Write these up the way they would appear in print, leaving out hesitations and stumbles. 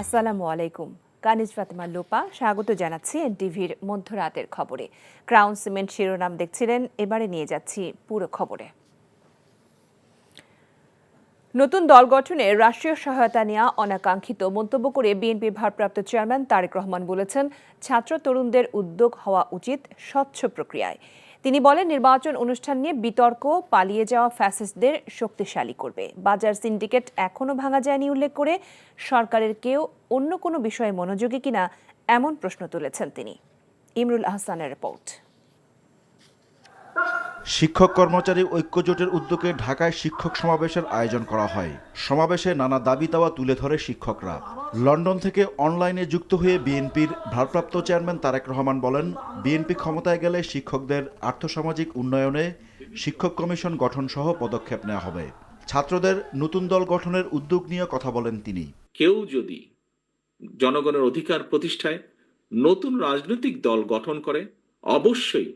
আসসালামু আলাইকুম। কানিজ ফাতেমা লোপা স্বাগত জানাচ্ছি এনটিভির মধ্যরাতের খবরে। ক্রাউন সিমেন্ট শিরোনাম দেখছিলেন, এবারে নিয়ে যাচ্ছি পুরো খবরে। নতুন দল গঠনে রাষ্ট্রীয় সহায়তা নেওয়া অনাকাঙ্ক্ষিত মন্তব্য করে বিএনপির ভারপ্রাপ্ত চেয়ারম্যান তারেক রহমান বলেছেন, ছাত্র তরুণদের উদ্যোগ হওয়া উচিত স্বচ্ছ প্রক্রিয়ায়। তিনি বলেন, নির্বাচন অনুষ্ঠান নিয়ে বিতর্ক পালিয়ে যাওয়া ফ্যাসিস্টদের শক্তিশালী করবে। বাজার সিন্ডিকেট এখনো ভাঙা যায়নি উল্লেখ করে সরকারের কেউ অন্য কোনো বিষয়ে মনোযোগী কিনা এমন প্রশ্ন তুলেছেন তিনি। ইমরুল আহসানের রিপোর্ট। শিক্ষক কর্মচারী ঐক্যজোটের উদ্যোগে ঢাকায় শিক্ষক সমাবেশের আয়োজন করা হয়। সমাবেশে নানা দাবি দাওয়া তুলে ধরে শিক্ষকরা। লন্ডন থেকে অনলাইনে যুক্ত হয়ে বিএনপির ভারপ্রাপ্ত চেয়ারম্যান তারেক রহমান বলেন, বিএনপি ক্ষমতায় গেলে শিক্ষকদের আর্থসামাজিক উন্নয়নে শিক্ষক কমিশন গঠন সহ পদক্ষেপ নেওয়া হবে। ছাত্রদের নতুন দল গঠনের উদ্যোগ নিয়ে কথা বলেন তিনি। কেউ যদি জনগণের অধিকার প্রতিষ্ঠায় নতুন রাজনৈতিক দল গঠন করে, অবশ্যই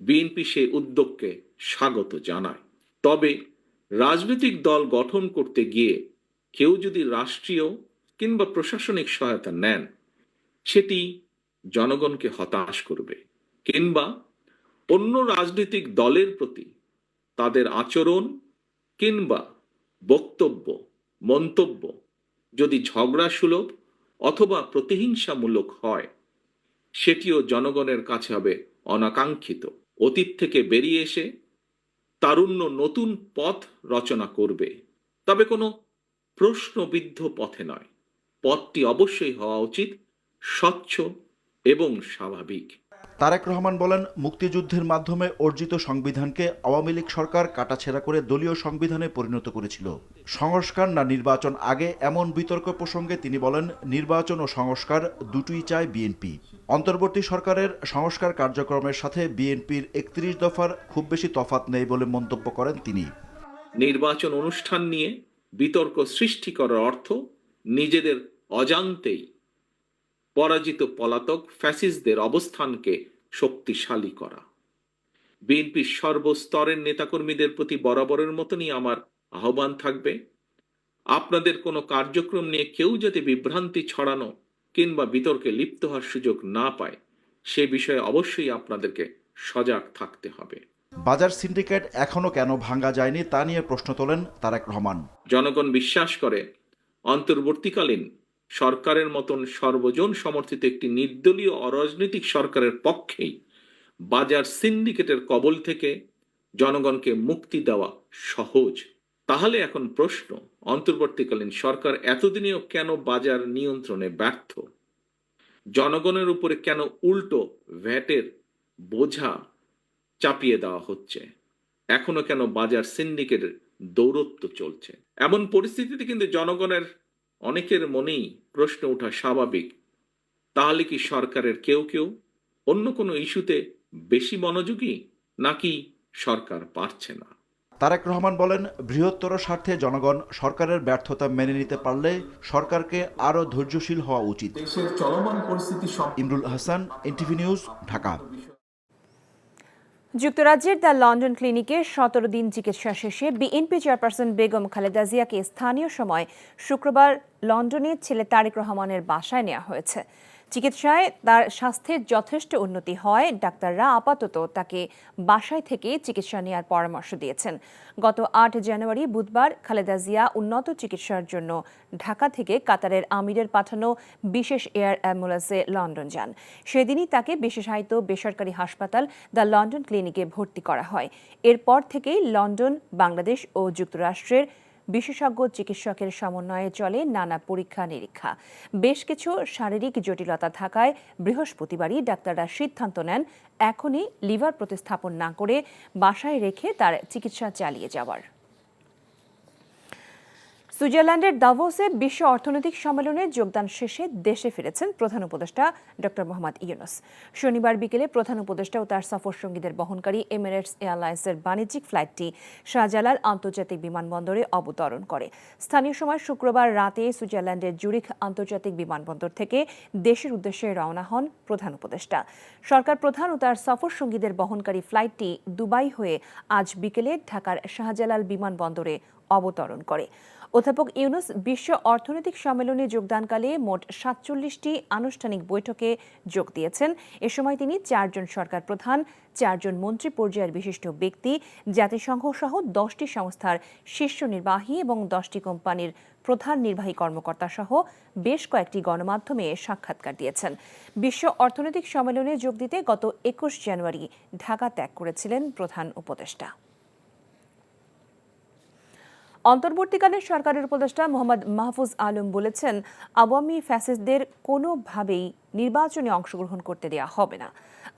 বিএনপি সেই উদ্যোগকে স্বাগত জানায়। তবে রাজনৈতিক দল গঠন করতে গিয়ে কেউ যদি রাষ্ট্রীয় কিংবা প্রশাসনিক সহায়তা নেন, সেটি জনগণকে হতাশ করবে, কিংবা অন্য রাজনৈতিক দলের প্রতি তাদের আচরণ কিংবা বক্তব্য মন্তব্য যদি ঝগড়া সুলভ অথবা প্রতিহিংসামূলক হয়, সেটিও জনগণের কাছে হবে অনাকাঙ্ক্ষিত। অতীত থেকে বেরিয়ে এসে তারুণ্য নতুন পথ রচনা করবে, তবে কোনো প্রশ্নবিদ্ধ পথে নয়। পথটি অবশ্যই হওয়া উচিত স্বচ্ছ এবং স্বাভাবিক। তারেক রহমান বলেন, মুক্তিযুদ্ধের মাধ্যমে অর্জিত সংবিধানকে আওয়ামী লীগ সরকার কাটাছেঁড়া করে দলীয় সংবিধানে পরিণত করেছিল। সংস্কার না নির্বাচন আগে, এমন বিতর্ক প্রসঙ্গে তিনি বলেন, নির্বাচন ও সংস্কার দুটোই চায় বিএনপি। অন্তর্বর্তী সরকারের সংস্কার কার্যক্রমের সাথে বিএনপির ৩১ দফার খুব বেশি তফাৎ নেই বলে মন্তব্য করেন তিনি। নির্বাচন অনুষ্ঠান নিয়ে বিতর্ক সৃষ্টি করার অর্থ নিজেদের অজান্তেই পরাজিত পলাতক ফ্যাসিস্টদের অবস্থানকে শক্তিশালী করা। বিএনপির সর্বস্তরের নেতাকর্মীদের প্রতি বরাবরের মতনই আমার আহ্বান থাকবে, আপনাদের কোনো কার্যক্রম নিয়ে কেউ যাতে বিভ্রান্তি ছড়ানো কিংবা বিতর্কে লিপ্ত হওয়ার সুযোগ না পায়, সে বিষয়ে অবশ্যই আপনাদেরকে সজাগ থাকতে হবে। বাজার সিন্ডিকেট এখনো কেন ভাঙা যায়নি তা নিয়ে প্রশ্ন তোলেন তারেক রহমান। জনগণ বিশ্বাস করে অন্তর্বর্তীকালীন সরকারের মতন সর্বজন সমর্থিত একটি নির্দলীয় অরাজনৈতিক সরকারের পক্ষেই বাজার সিন্ডিকেটের কবল থেকে জনগণকে মুক্তি দেওয়া সহজ। তাহলে এখন প্রশ্ন, অন্তর্বর্তীকালীন সরকার এতদিনেও কেন বাজার নিয়ন্ত্রণে ব্যর্থ? জনগণের উপরে কেন উল্টো ভ্যাটের বোঝা চাপিয়ে দেওয়া হচ্ছে? এখনো কেন বাজার সিন্ডিকেটের দৌরত্ব চলছে? এমন পরিস্থিতিতে কিন্তু জনগণের অনেকের মনেই প্রশ্ন ওঠা স্বাভাবিক, তাহলে কি সরকারের কেউ কেউ অন্য কোনো ইস্যুতে বেশি মনোযোগী, নাকি সরকার পারছে না? তারেক রহমান বলেন, বৃহত্তর স্বার্থে জনগণ সরকারের ব্যর্থতা মেনে নিতে পারলে সরকারকে আরও ধৈর্যশীল হওয়া উচিত। Imrul Ahsan, NTV news, Dhaka. যুক্তরাজ্যের দ্য লন্ডন ক্লিনিকে ১৭ দিন চিকিৎসা শেষে বিএনপি চেয়ারপারসন বেগম খালেদা জিয়াকে স্থানীয় সময় শুক্রবার লন্ডনে ছেলে তারেক রহমানের বাসায় নেওয়া হয়েছে। চিকিৎসায় তার স্বাস্থ্যের যথেষ্ট উন্নতি হয় ডাক্তাররা আপাতত তাকে বাসায় থেকে চিকিৎসা নেওয়ার পরামর্শ দিয়েছেন। গত ৮ জানুয়ারি বুধবার খালেদা জিয়া উন্নত চিকিৎসার জন্য ঢাকা থেকে কাতারের আমিরের পাঠানো বিশেষ এয়ার অ্যাম্বুলেন্সে লন্ডন যান। সেদিনই তাকে বিশেষায়িত বেসরকারি হাসপাতাল দ্য লন্ডন ক্লিনিকে ভর্তি করা হয়। এরপর থেকেই লন্ডন, বাংলাদেশ ও যুক্তরাষ্ট্রের বিশেষজ্ঞ চিকিৎসকের সমন্বয়ে চলে নানা পরীক্ষা নিরীক্ষা। বেশ কিছু শারীরিক জটিলতা থাকায় বৃহস্পতিবারই ডাক্তাররা সিদ্ধান্ত নেন এখনই লিভার প্রতিস্থাপন না করে বাসায় রেখে তার চিকিৎসা চালিয়ে যাওয়ার। সুইজারল্যান্ডের দাভোসে বিশ্ব অর্থনৈতিক সম্মেলনে যোগদান শেষে দেশে ফিরেছেন প্রধান উপদেষ্টা ডক্টর মোহাম্মদ ইউনূস। শনিবার বিকেলে প্রধান উপদেষ্টা ও তার সফরসঙ্গীদের বহনকারী এমিরেটস এয়ারলাইন্সের বাণিজ্যিক ফ্লাইটটি শাহজালাল আন্তর্জাতিক বিমানবন্দরে অবতরণ করে। স্থানীয় সময় শুক্রবার রাতে সুইজারল্যান্ডের জুরিখ আন্তর্জাতিক বিমানবন্দর থেকে দেশের উদ্দেশ্যে রওনা হন প্রধান উপদেষ্টা। সরকার প্রধান ও তার সফরসঙ্গীদের বহনকারী ফ্লাইটটি দুবাই হয়ে আজ বিকেলে ঢাকার শাহজালাল বিমানবন্দরে অবতরণ করে। অধ্যাপক ইউনুস বিশ্ব অর্থনৈতিক সম্মেলনে যোগদানকালে মোট ৪৭টি আনুষ্ঠানিক বৈঠকে যোগ দিয়েছেন। এ সময় তিনি ৪ জন সরকার প্রধান, ৪ জন মন্ত্রী পর্যায়ের বিশিষ্ট ব্যক্তি, জাতিসংঘ সহ 10টি সংস্থার শীর্ষ নির্বাহী এবং 10টি কোম্পানির প্রধান নির্বাহী কর্মকর্তা সহ বেশ কয়েকটি গণমাধ্যমে সাক্ষাৎকার দিয়েছেন। বিশ্ব অর্থনৈতিক সম্মেলনে যোগ দিতে গত ২১ জানুয়ারি ঢাকা ত্যাগ করেছিলেন প্রধান উপদেষ্টা। অন্তর্বর্তীকালীন সরকারের উপদেষ্টা মোহাম্মদ মাহফুজ আলম বলেছেন, আওয়ামী ফ্যাসিস্টদের কোনোভাবেই নির্বাচনে অংশগ্রহণ করতে দেওয়া হবে না,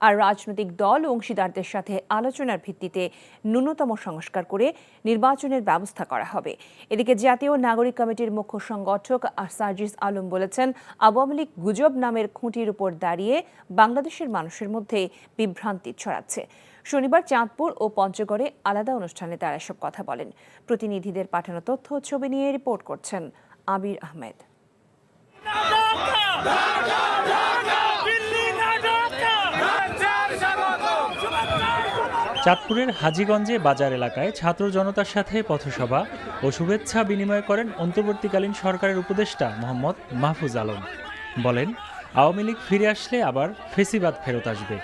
আর রাজনৈতিক দল ও অংশীদারদের সাথে আলোচনার ভিত্তিতে ন্যূনতম সংস্কার করে নির্বাচনের ব্যবস্থা করা হবে। এদিকে জাতীয় নাগরিক কমিটির মুখ্য সংগঠক সার্জিস আলম বলেছেন, আওয়ামী লীগ গুজব নামের খুঁটির উপর দাঁড়িয়ে বাংলাদেশের মানুষের মধ্যে বিভ্রান্তি ছড়াচ্ছে। শনিবার চাঁদপুর ও পঞ্চগড়ে আলাদা অনুষ্ঠানে তারা এসব কথা বলেন। প্রতিনিধিদের পাঠানো তথ্য ছবি নিয়ে রিপোর্ট করছেন আবির আহমেদ। চাঁদপুরের হাজীগঞ্জে বাজার এলাকায় ছাত্র জনতার সাথে পথসভা ও শুভেচ্ছা বিনিময় করেন অন্তর্বর্তীকালীন সরকারের উপদেষ্টা মোহাম্মদ মাহফুজ আলম। বলেন, আওয়ামী লীগ ফিরে আসলে আবার ফেসিবাদ ফেরত আসবে।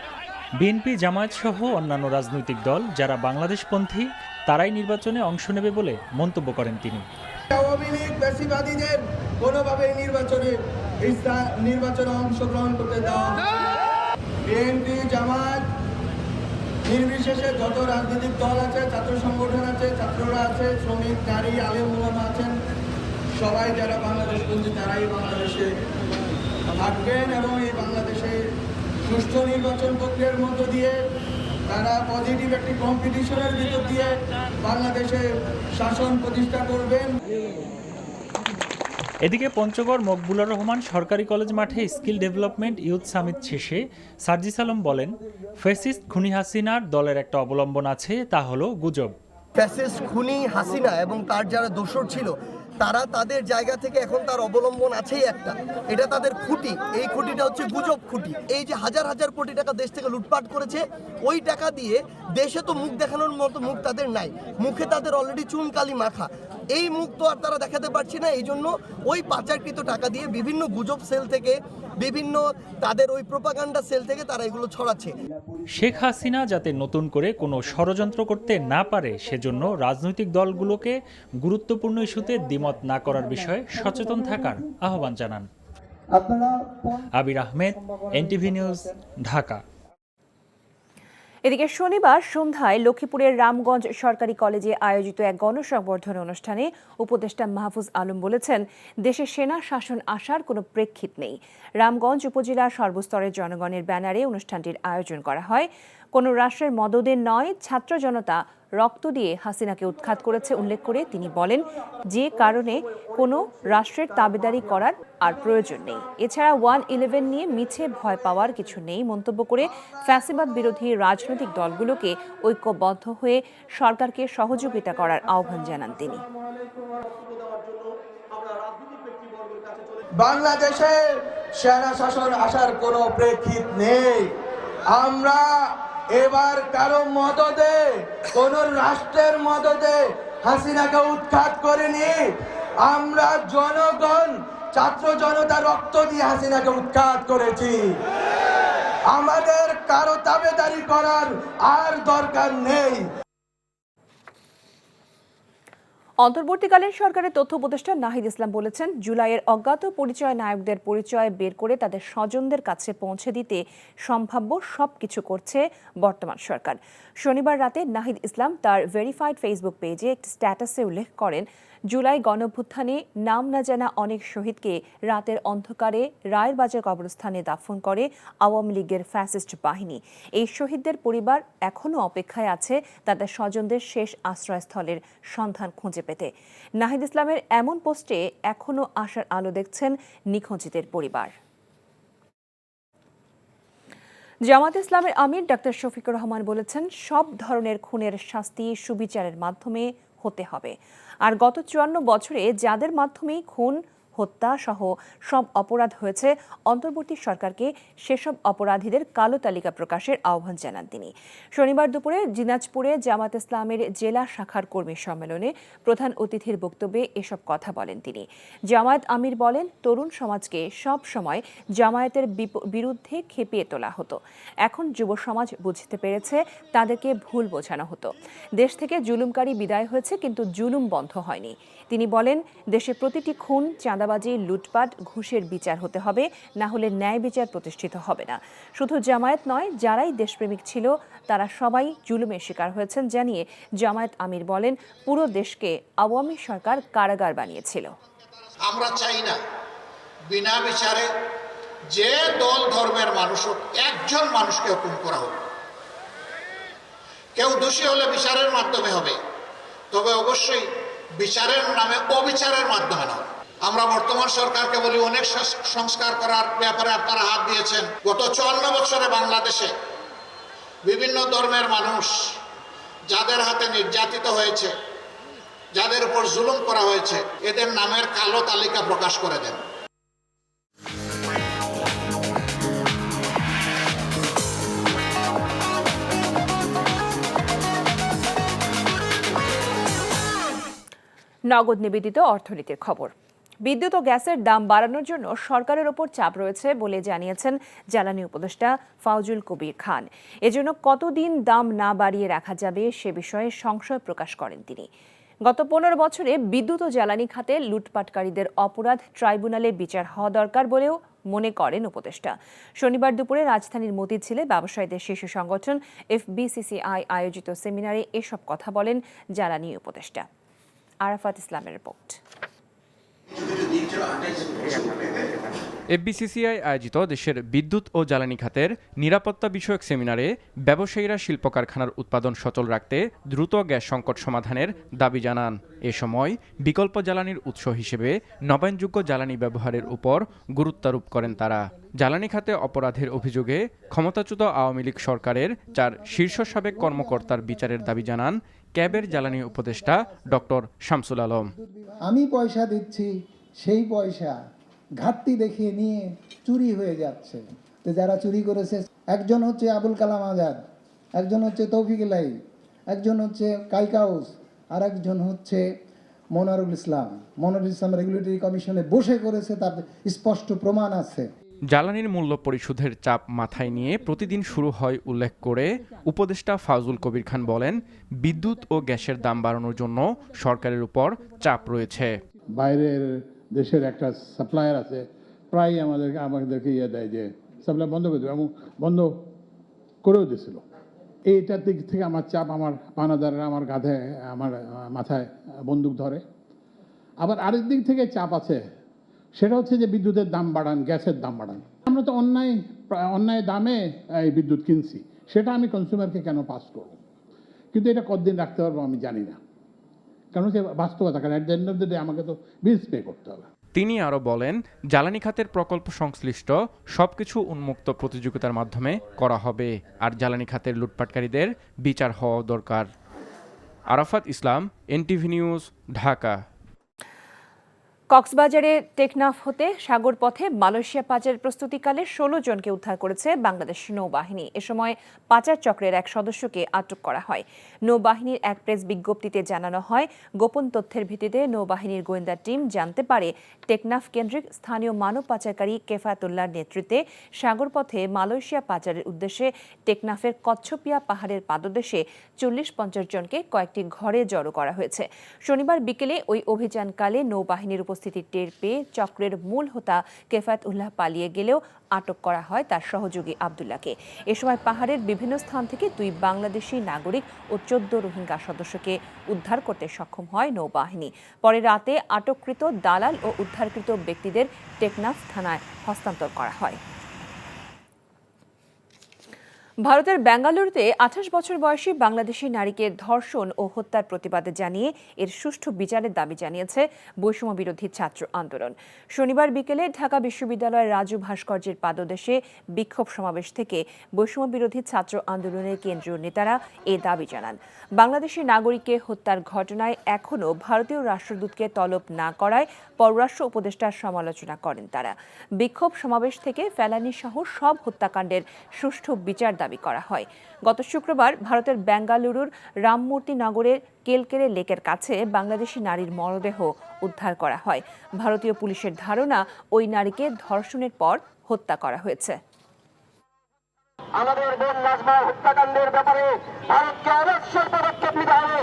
বিএনপি, জামায়াত সহ অন্যান্য রাজনৈতিক দল যারা বাংলাদেশপন্থী তারাই নির্বাচনে অংশ নেবে বলে মন্তব্য করেন তিনি। আওয়ামী লীগ ফ্যাসিবাদীদের কোনোভাবেই নির্বাচনে অংশগ্রহণ করতে দেওয়া। বিএনপি, জামায়াত নির্বিশেষে যত রাজনৈতিক দল আছে, ছাত্র সংগঠন আছে, ছাত্ররা আছে, শ্রমিক, নারী, আলেম ওলামা আছেন, সবাই যারা বাংলাদেশপন্থী তারাই বাংলাদেশে থাকবেন এবং এই বাংলাদেশে সুষ্ঠু নির্বাচন প্রক্রিয়ার মধ্য দিয়ে তারা পজিটিভ একটি কম্পিটিশনের ভিতর দিয়ে বাংলাদেশে শাসন প্রতিষ্ঠা করবেন। এদিকে পঞ্চগড় মকবুলুর রহমান সরকারি কলেজ মাঠে স্কিল ডেভেলপমেন্ট ইউথ সামিট শেষে সার্জিস আলম বলেন, ফ্যাসিস্ট খুনি হাসিনার দলের একটা অবলম্বন আছে, তা হলো গুজব। ফ্যাসিস্ট খুনি হাসিনা এবং তার যারা দোসর ছিল তারা তাদের জায়গা থেকে এখন তার অবলম্বন আছেই একটা, এটা তাদের খুঁটি। এই খুঁটিটা হচ্ছে গুজব খুঁটি। এই যে হাজার হাজার কোটি টাকা দেশ থেকে লুটপাট করেছে, ওই টাকা দিয়ে দেশে তো মুখ দেখানোর মতো মুখ তাদের নাই, মুখে তাদের অলরেডি চুনকালি মাখা। এই মুখ তো আর তারা দেখাতে পারছে না, এই জন্য ওই পাচারকৃত টাকা দিয়ে বিভিন্ন গুজব সেল থেকে, বিভিন্ন তাদের ওই প্রোপাগান্ডা সেল থেকে তারা এগুলো ছড়াচ্ছে। শেখ হাসিনা যাতে নতুন করে কোনো ষড়যন্ত্র করতে না পারে সেজন্য রাজনৈতিক দলগুলোকে গুরুত্বপূর্ণ ইস্যুতে দ্বিমত না করার বিষয়ে সচেতন থাকার আহ্বান জানান। আবির আহমেদ, এনটিভি নিউজ, ঢাকা। এদিকে শনিবার সন্ধ্যায় লক্ষ্মীপুরের রামগঞ্জ সরকারি কলেজে আয়োজিত এক গণসংবর্ধনা অনুষ্ঠানে উপদেষ্টা মাহফুজ আলম বলেছেন, দেশে সেনা শাসন আসার কোনো প্রেক্ষিত নেই। রামগঞ্জ উপজেলার সর্বস্তরের জনগণের ব্যানারে অনুষ্ঠানটির আয়োজন করা হয়। কোনো রাষ্ট্রের মদদে নয়, ছাত্র জনতা রক্ত দিয়ে হাসিনাকে উৎখাত করেছে উল্লেখ করে তিনি বলেন, যে কারণে কোনো রাষ্ট্রের তাবেদারি করার আর প্রয়োজন নেই। এছাড়া 111 নিয়ে মিছে ভয় পাওয়ার কিছু নেই মন্তব্য করে ফ্যাসিবাদ বিরোধী রাজনৈতিক দলগুলোকে ঐক্যবদ্ধ হয়ে সরকারকে সহযোগিতা করার আহ্বান জানান তিনি। বাংলাদেশে সেনা শাসন আসার কোনো প্রেক্ষিত নেই। আমরা এবার কারো মদদে, কোন রাষ্ট্রের মদদে হাসিনাকে উৎখাত করিনি। আমরা জনগণ, ছাত্র জনতা রক্ত দিয়ে হাসিনাকে উৎখাত করেছি। আমাদের কারো তাবেদারি করার আর দরকার নেই। অন্তর্বর্তীকালীন সরকারের তথ্য উপদেষ্টা নাহিদ ইসলাম বলেছেন, জুলাইয়ের অজ্ঞাত পরিচয় নায়কদের পরিচয় বের করে তাদের স্বজনদের কাছে পৌঁছে দিতে সম্ভাব্য সবকিছু করছে বর্তমান সরকার। শনিবার রাতে নাহিদ ইসলাম তার ভেরিফাইড ফেসবুক পেজে একটি স্ট্যাটাসে উল্লেখ করেন, জুলাই গণঅভ্যুত্থানে নাম না জানা অনেক শহীদকে রাতের অন্ধকারে রায়ের বাজার কবরস্থানে দাফন করে আওয়ামী লীগের ফ্যাসিস্ট বাহিনী। এই শহীদদের পরিবার এখনও অপেক্ষায় আছে তাদের স্বজনদের শেষ আশ্রয়স্থলের সন্ধান খুঁজে পেতে। নাহিদ ইসলামের এমন পোস্টে এখনও আশার আলো দেখছেন নিখোঁজদের পরিবার। জামায়াতে ইসলামের আমির ডাক্তার শফিকুর রহমান বলেছেন, সব ধরনের খুনের শাস্তি সুবিচারের মাধ্যমে হতে হবে। আর গত ৫৪ বছরে যাদের মাধ্যমেই খুন হত্যা সহ সব অপরাধ হয়েছে অন্তর্বর্তী সরকারকে সেসব অপরাধীদের কালো তালিকা প্রকাশের আহ্বান জানান তিনি। শনিবার দুপুরে দিনাজপুরে জামাত ইসলামের জেলা শাখার কর্মী সম্মেলনে প্রধান অতিথির বক্তব্যে এসব কথা বলেন তিনি। জামায়াত আমির বলেন, তরুণ সমাজকে সব সময় জামায়াতের বিরুদ্ধে খেপিয়ে তোলা হতো। এখন যুব সমাজ বুঝতে পেরেছে তাদেরকে ভুল বোঝানো হতো। দেশ থেকে জুলুমকারী বিদায় হয়েছে, কিন্তু জুলুম বন্ধ হয়নি। তিনি বলেন, দেশে প্রতিটি খুন, চাঁদাবাজি, লুটপাট, ঘুষের বিচার হতে হবে, না হলে ন্যায় বিচার প্রতিষ্ঠিত হবে না। শুধু জামায়াত নয়, যারাই দেশপ্রেমিক ছিল তারা সবাই জুলুমের শিকার হয়েছেন জানিয়ে জামায়াত আমির বলেন, পুরো দেশকে আওয়ামী সরকার কারাগার বানিয়েছিল। আমরা চাই না বিনা বিচারে যে দল ধর্মের মানুষ হোক, একজন মানুষকে হুকুম করা হোক। কেউ দোষী হলে বিচারের মাধ্যমে হবে, তবে অবশ্যই বিচারের নামে অবিচারের মাধ্যমে নয়। আমরা বর্তমান সরকারকে বলি, অনেক সংস্কার করার ব্যাপারে আপনারা হাত দিয়েছেন। গত 54 বছরে বাংলাদেশে বিভিন্ন ধর্মের মানুষ যাদের হাতে নির্যাতিত হয়েছে, যাদের উপর জুলুম করা হয়েছে, এদের নামের কালো তালিকা প্রকাশ করে দেন। নগদ নিবেদিত অর্থনীতির খবর। বিদ্যুৎ ও গ্যাসের দাম বাড়ানোর জন্য সরকারের ওপর চাপ রয়েছে বলে জানিয়েছেন জ্বালানি উপদেষ্টা ফাউজুল কবির খান। এজন্য কতদিন দাম না বাড়িয়ে রাখা যাবে সে বিষয়ে সংশয় প্রকাশ করেন তিনি। গত 15 বছরে বিদ্যুৎ ও জ্বালানি খাতে লুটপাটকারীদের অপরাধ ট্রাইব্যুনালে বিচার হওয়া দরকার বলেও মনে করেন উপদেষ্টা। শনিবার দুপুরে রাজধানীর মতিঝিলে ব্যবসায়ীদের শীর্ষ সংগঠন FBCCI আয়োজিত সেমিনারে এসব কথা বলেন জ্বালানি উপদেষ্টা। আরাফাত ইসলামের রিপোর্ট। FBCCI আয়োজিত দেশের বিদ্যুৎ ও জ্বালানি খাতের নিরাপত্তা বিষয়ক সেমিনারে ব্যবসায়ীরা শিল্প কারখানার উৎপাদন সচল রাখতে দ্রুত গ্যাস সংকট সমাধানের দাবি জানান। এ সময় বিকল্প জ্বালানির উৎস হিসেবে নবায়নযোগ্য জ্বালানি ব্যবহারের উপর গুরুত্বারোপ করেন তারা। জ্বালানি খাতে অপরাধের অভিযোগে ক্ষমতাচ্যুত আওয়ামী লীগ সরকারের 4 শীর্ষ সাবেক কর্মকর্তার বিচারের দাবি জানান ক্যাবের জ্বালানি উপদেষ্টা ডক্টর শামসুল আলম। আমি পয়সা দিচ্ছি, সেই পয়সা ঘাটতি দেখিয়ে নিয়ে চুরি হয়ে যাচ্ছে। তো যারা চুরি করেছে, একজন হচ্ছে আবুল কালাম আজাদ, একজন হচ্ছে তৌফিক ইলাহি, একজন হচ্ছে কাইকাউস, আর একজন হচ্ছে মনারুল ইসলাম। মনারুল ইসলাম রেগুলেটরি কমিশনে বসে করেছে, তার স্পষ্ট প্রমাণ আছে। জ্বালানির মূল্য পরিশোধের চাপ মাথায় নিয়ে প্রতিদিন শুরু হয় উল্লেখ করে উপদেষ্টা ফাউজুল কবির খান বলেন, বিদ্যুৎ ও গ্যাসের দাম বাড়ানোর জন্য সরকারের উপর চাপ রয়েছে। বাইরের দেশের একটা সাপ্লায়ার আছে, প্রায় আমাদেরকে দেয় যে সাপ্লাই বন্ধ করে দেবে, এবং বন্ধ করেও দিয়েছিল। এইটার দিক থেকে আমার চাপ, আমার পানাদাররা আমার কাঁধে, আমার মাথায় বন্দুক ধরে। আবার আরেক দিক থেকে চাপ আছে, সেটা হচ্ছে যে বিদ্যুতের দাম বাড়ান, গ্যাসের দাম বাড়ান। আমরা তো অন্যায় দামে এই বিদ্যুৎ কিনছি, সেটা আমি কনজিউমারকে কেন পাস করব? কিন্তু এটা কতদিন রাখতে পারবো আমি জানি না, কারণ হচ্ছে বাস্তবতা। কারণ at the end of the day আমাকে তো বিলস পে করতে হবে। তিনি আরও বলেন, জ্বালানি খাতের প্রকল্প সংশ্লিষ্ট সবকিছু উন্মুক্ত প্রতিযোগিতার মাধ্যমে করা হবে, আর জ্বালানি খাতের লুটপাটকারীদের বিচার হওয়া দরকার। আরাফাত ইসলাম, NTV নিউজ, ঢাকা। কক্সবাজারে টেকনাফ হতে সাগর পথে মালয়েশিয়া পাচারের প্রস্তুতিকালে 16 জনকে উদ্ধার করেছে বাংলাদেশ নৌবাহিনী। এ সময় পাচার চক্রের এক সদস্যকে আটক করা হয়। নৌবাহিনীর এক প্রেস বিজ্ঞপ্তিতে জানানো হয়, গোপন তথ্যের ভিত্তিতে নৌবাহিনীর গোয়েন্দা টিম জানতে পারে টেকনাফ কেন্দ্রিক স্থানীয় মানব পাচারকারী কেফায়েতুল্লাহর নেতৃত্বে সাগর পথে মালয়েশিয়া পাচারের উদ্দেশ্যে টেকনাফের কচ্ছপিয়া পাহাড়ের পাদদেশে 40-50 জনকে কয়েকটি ঘরে জড়ো করা হয়েছে। শনিবার বিকেলে ওই অভিযানকালে নৌবাহিনীর উপস্থিতি টের পেয়ে চক্রের মূল হোতা কেফায়েতুল্লাহ পালিয়ে গেলেও আটক করা হয় তার সহযোগী আব্দুল্লাহকে। এ সময় পাহাড়ের বিভিন্ন স্থান থেকে 2 বাংলাদেশি নাগরিক ও 14 রোহিঙ্গা সদস্যকে উদ্ধার করতে সক্ষম হয় নৌবাহিনী। পরে রাতে আটককৃত দালাল ও উদ্ধারকৃত ব্যক্তিদের টেকনাফ থানায় হস্তান্তর করা হয়। ভারতের বেঙ্গালুরুতে 28 বছর বয়সী বাংলাদেশি নারীকে ধর্ষণ ও হত্যার প্রতিবাদে জানিয়ে এর সুষ্ঠু বিচারের দাবি জানিয়েছে বৈষম্য বিরোধী ছাত্র আন্দোলন। শনিবার বিকেলে ঢাকা বিশ্ববিদ্যালয়ের রাজু ভাস্কর্যের পাদদেশে বিক্ষোভ সমাবেশ থেকে বৈষম্য বিরোধী ছাত্র আন্দোলনের কেন্দ্রীয় নেতারা এ দাবি জানান। বাংলাদেশি নাগরিককে হত্যার ঘটনায় এখনও ভারতীয় রাষ্ট্রদূতকে তলব না করায় পররাষ্ট্র উপদেষ্টার সমালোচনা করেন তারা। বিক্ষোভ সমাবেশ থেকে ফেলানি সহ সব হত্যাকাণ্ডের সুষ্ঠু বিচার দাবি করা হয়। গত শুক্রবার ভারতের বেঙ্গালুরুর রামমূর্তি নগরের কেলকেরে লেকের কাছে বাংলাদেশি নারীর মরদেহ উদ্ধার করা হয়। ভারতীয় পুলিশের ধারণা ওই নারীকে ধর্ষণের পর হত্যা করা হয়েছে। আমাদের বোন নাজমা হত্যাকাণ্ডের ব্যাপারে ভারতকে অবশ্যই পদক্ষেপ নিতে হবে।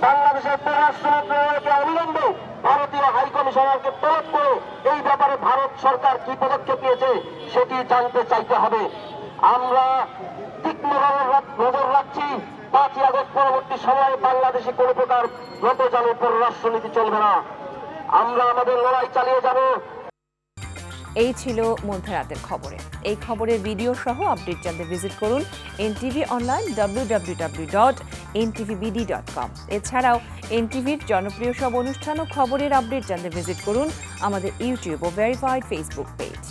বাংলাদেশের পররাষ্ট্র মন্ত্রণালয়কে অবিলম্বে ভারতীয় হাইকমিশনারকে তলব করে এই ব্যাপারে ভারত সরকার কি পদক্ষেপ নিয়েছে সেটি জানতে চাইতে হবে। আমরা তীক্ষ্ণ নজর রাখছি 5ই আগস্ট পরবর্তী সময়ে বাংলাদেশে কোনো প্রকার নতজানু পররাষ্ট্রনীতি চলবে না। আমরা আমাদের লড়াই চালিয়ে যাব। এই ছিল মধ্যরাতের খবরে। এই খবরের ভিডিও সহ আপডেট জানতে ভিজিট করুন NTV অনলাইন www.ntvbd.com। এছাড়াও NTVর জনপ্রিয় সব অনুষ্ঠান ও খবরের আপডেট জানতে ভিজিট করুন আমাদের ইউটিউব ও ভেরিফাইড ফেসবুক পেজ।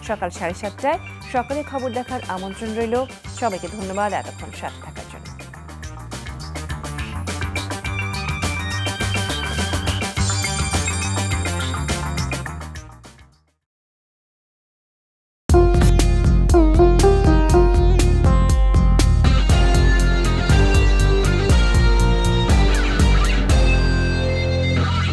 সকাল 7:30টায় সকালে খবর দেখার আমন্ত্রণ রইল। সবাইকে ধন্যবাদ এতক্ষণ সাথে থাকার